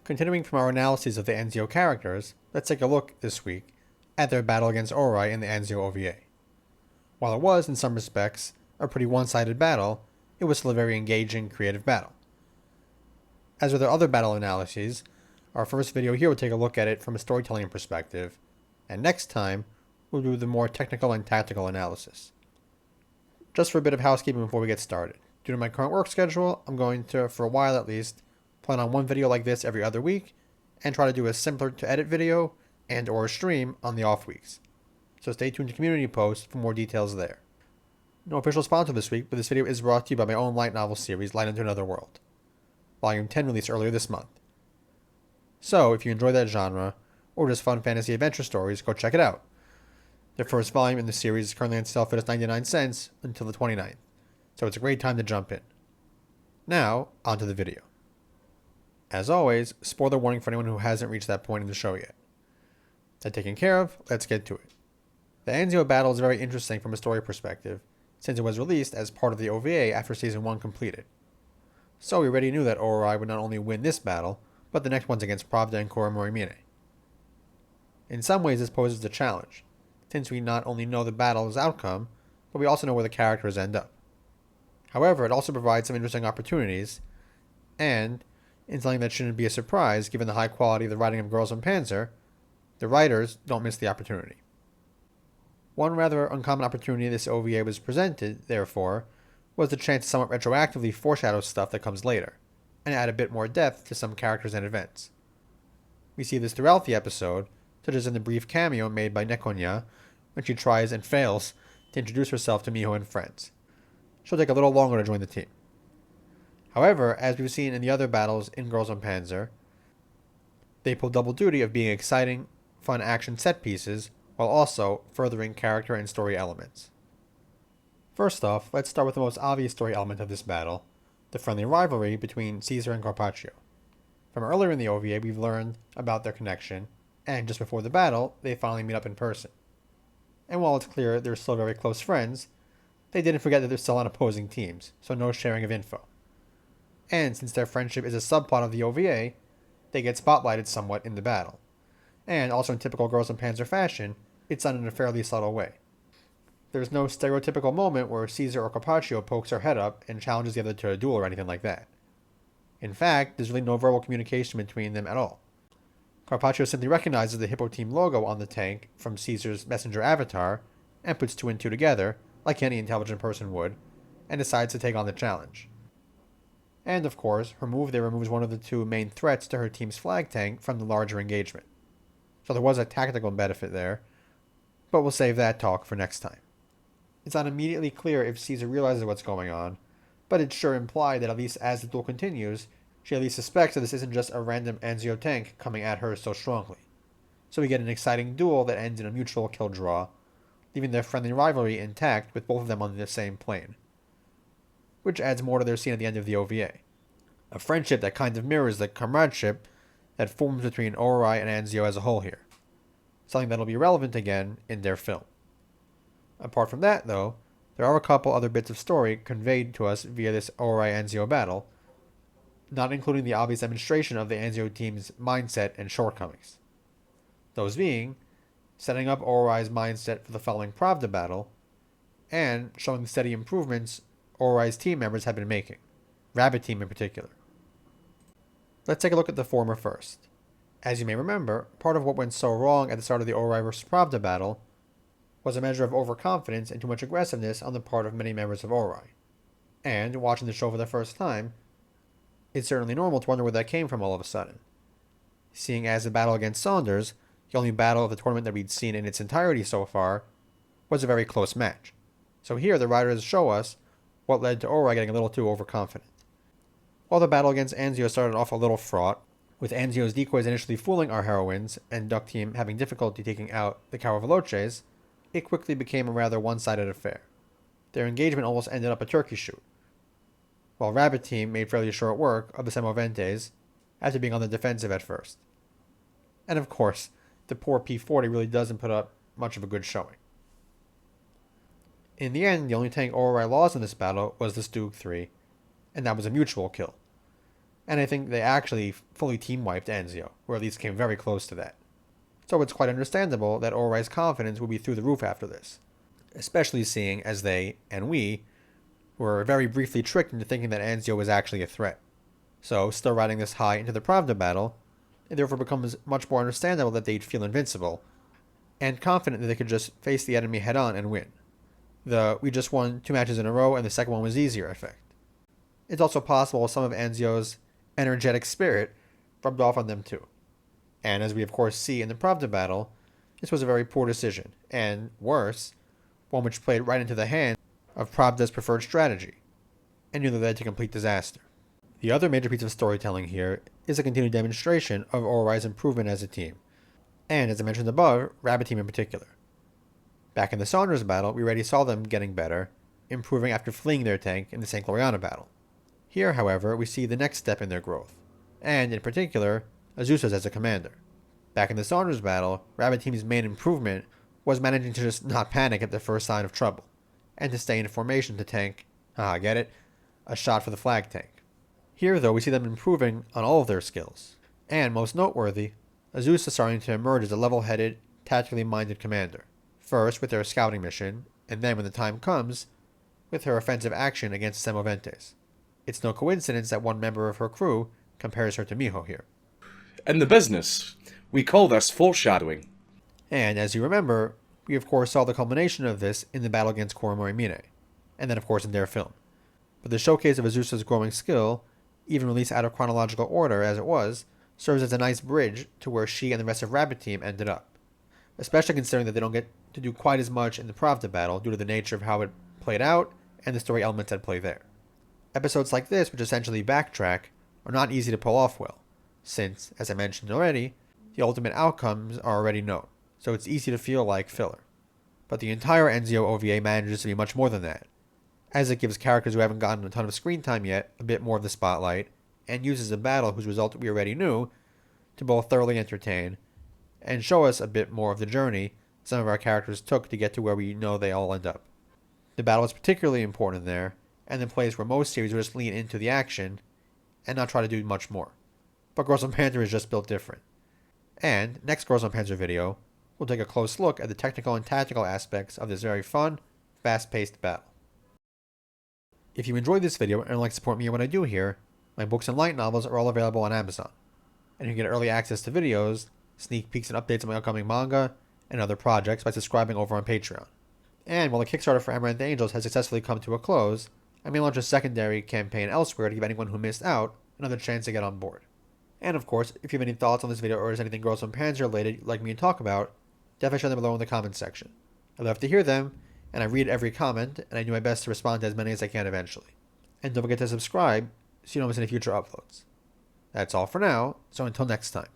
Continuing from our analyses of the Anzio characters, let's take a look this week at their battle against Oarai in the Anzio OVA. While it was, in some respects, a pretty one-sided battle, it was still a very engaging, creative battle. As with our other battle analyses, our first video here will take a look at it from a storytelling perspective, and next time, we'll do the more technical and tactical analysis. Just for a bit of housekeeping before we get started. Due to my current work schedule, I'm going to, for a while at least, plan on one video like this every other week, and try to do a simpler to edit video and or stream on the off weeks. So stay tuned to community posts for more details there. No official sponsor this week, but this video is brought to you by my own light novel series, Light into Another World. Volume 10 released earlier this month. So, if you enjoy that genre, or just fun fantasy adventure stories, go check it out. The first volume in the series is currently on sale for just 99 cents until the 29th, so it's a great time to jump in. Now, onto the video. As always, spoiler warning for anyone who hasn't reached that point in the show yet. That taken care of, let's get to it. The Anzio battle is very interesting from a story perspective, since it was released as part of the OVA after Season 1 completed. So we already knew that Oarai would not only win this battle, but the next ones against Pravda and Koromorimine. In some ways this poses a challenge, since we not only know the battle's outcome, but we also know where the characters end up. However, it also provides some interesting opportunities, and, in something that shouldn't be a surprise given the high quality of the writing of Girls Und Panzer, the writers don't miss the opportunity. One rather uncommon opportunity this OVA was presented, therefore, was the chance to somewhat retroactively foreshadow stuff that comes later, and add a bit more depth to some characters and events. We see this throughout the episode, such as in the brief cameo made by Nekonya when she tries and fails to introduce herself to Miho and friends. She'll take a little longer to join the team. However, as we've seen in the other battles in Girls Und Panzer, they pull double duty of being exciting, fun action set pieces, while also furthering character and story elements. First off, let's start with the most obvious story element of this battle, the friendly rivalry between Caesar and Carpaccio. From earlier in the OVA, we've learned about their connection, and just before the battle, they finally meet up in person. And while it's clear they're still very close friends, they didn't forget that they're still on opposing teams, so no sharing of info. And since their friendship is a subplot of the OVA, they get spotlighted somewhat in the battle. And also in typical Girls Und Panzer fashion, it's done in a fairly subtle way. There's no stereotypical moment where Caesar or Carpaccio pokes her head up and challenges the other to a duel or anything like that. In fact, there's really no verbal communication between them at all. Carpaccio simply recognizes the Hippo Team logo on the tank from Caesar's messenger avatar and puts two and two together, like any intelligent person would, and decides to take on the challenge. And of course, her move there removes one of the two main threats to her team's flag tank from the larger engagement. So there was a tactical benefit there, but we'll save that talk for next time. It's not immediately clear if Caesar realizes what's going on, but it's sure implied that at least as the duel continues, she at least suspects that this isn't just a random Anzio tank coming at her so strongly. So we get an exciting duel that ends in a mutual kill draw, leaving their friendly rivalry intact with both of them on the same plane. Which adds more to their scene at the end of the OVA. A friendship that kind of mirrors the comradeship that forms between Oarai and Anzio as a whole here. Something that'll be relevant again in their film. Apart from that, though, there are a couple other bits of story conveyed to us via this Oarai-Anzio battle, not including the obvious demonstration of the Anzio team's mindset and shortcomings. Those being, setting up Oarai's mindset for the following Pravda battle, and showing the steady improvements Oarai's team members have been making, Rabbit Team in particular. Let's take a look at the former first. As you may remember, part of what went so wrong at the start of the Oarai vs. Pravda battle was a measure of overconfidence and too much aggressiveness on the part of many members of Oarai. And, watching the show for the first time, it's certainly normal to wonder where that came from all of a sudden. Seeing as the battle against Saunders, the only battle of the tournament that we'd seen in its entirety so far, was a very close match. So here the writers show us what led to Oarai getting a little too overconfident. While the battle against Anzio started off a little fraught, with Anzio's decoys initially fooling our heroines and Duck Team having difficulty taking out the Caraveloces, it quickly became a rather one-sided affair. Their engagement almost ended up a turkey shoot, while Rabbit Team made fairly short work of the Semoventes after being on the defensive at first. And of course, the poor P-40 really doesn't put up much of a good showing. In the end, the only tank Oarai lost in this battle was the Stug 3, and that was a mutual kill. and I think they actually fully team-wiped Anzio, or at least came very close to that. So it's quite understandable that Oarai's confidence would be through the roof after this, especially seeing as they, and we, were very briefly tricked into thinking that Anzio was actually a threat. So, still riding this high into the Pravda battle, it therefore becomes much more understandable that they'd feel invincible, and confident that they could just face the enemy head-on and win. We just won 2 matches in a row and the second one was easier effect. It's also possible some of Anzio's energetic spirit rubbed off on them too. And as we of course see in the Pravda battle, this was a very poor decision, and worse, one which played right into the hand of Pravda's preferred strategy, and nearly led to complete disaster. The other major piece of storytelling here is a continued demonstration of Oarai's improvement as a team, and as I mentioned above, Rabbit Team in particular. Back in the Saunders battle, we already saw them getting better, improving after fleeing their tank in the St. Gloriana battle. Here, however, we see the next step in their growth, and in particular, Azusa's as a commander. Back in the Saunders battle, Rabbit Team's main improvement was managing to just not panic at the first sign of trouble, and to stay in formation to tank, get it? A shot for the flag tank. Here, though, we see them improving on all of their skills, and most noteworthy, Azusa starting to emerge as a level-headed, tactically minded commander. First with her scouting mission, and then when the time comes, with her offensive action against Semoventes. It's no coincidence that one member of her crew compares her to Miho here. In the business, we call this foreshadowing. And as you remember, we of course saw the culmination of this in the battle against Koromori Mine, and then of course in their film. But the showcase of Azusa's growing skill, even released out of chronological order as it was, serves as a nice bridge to where she and the rest of Rabbit Team ended up. Especially considering that they don't get to do quite as much in the Pravda battle due to the nature of how it played out and the story elements at play there. Episodes like this, which essentially backtrack, are not easy to pull off well, since, as I mentioned already, the ultimate outcomes are already known, so it's easy to feel like filler. But the entire Anzio OVA manages to be much more than that, as it gives characters who haven't gotten a ton of screen time yet a bit more of the spotlight, and uses a battle whose result we already knew to both thoroughly entertain and show us a bit more of the journey some of our characters took to get to where we know they all end up. The battle is particularly important there, and the place where most series will just lean into the action and not try to do much more. But Girls Und Panzer is just built different. And next Girls Und Panzer video, we'll take a close look at the technical and tactical aspects of this very fun, fast-paced battle. If you enjoyed this video and would like to support me in what I do here, my books and light novels are all available on Amazon. And you can get early access to videos, sneak peeks and updates on my upcoming manga, and other projects by subscribing over on Patreon. And while the Kickstarter for Amaranth Angels has successfully come to a close, I may launch a secondary campaign elsewhere to give anyone who missed out another chance to get on board. And of course, if you have any thoughts on this video or is anything Girls Und Panzer related you'd like me to talk about, definitely share them below in the comments section. I love to hear them, and I read every comment, and I do my best to respond to as many as I can eventually. And don't forget to subscribe so you don't miss any future uploads. That's all for now, so until next time.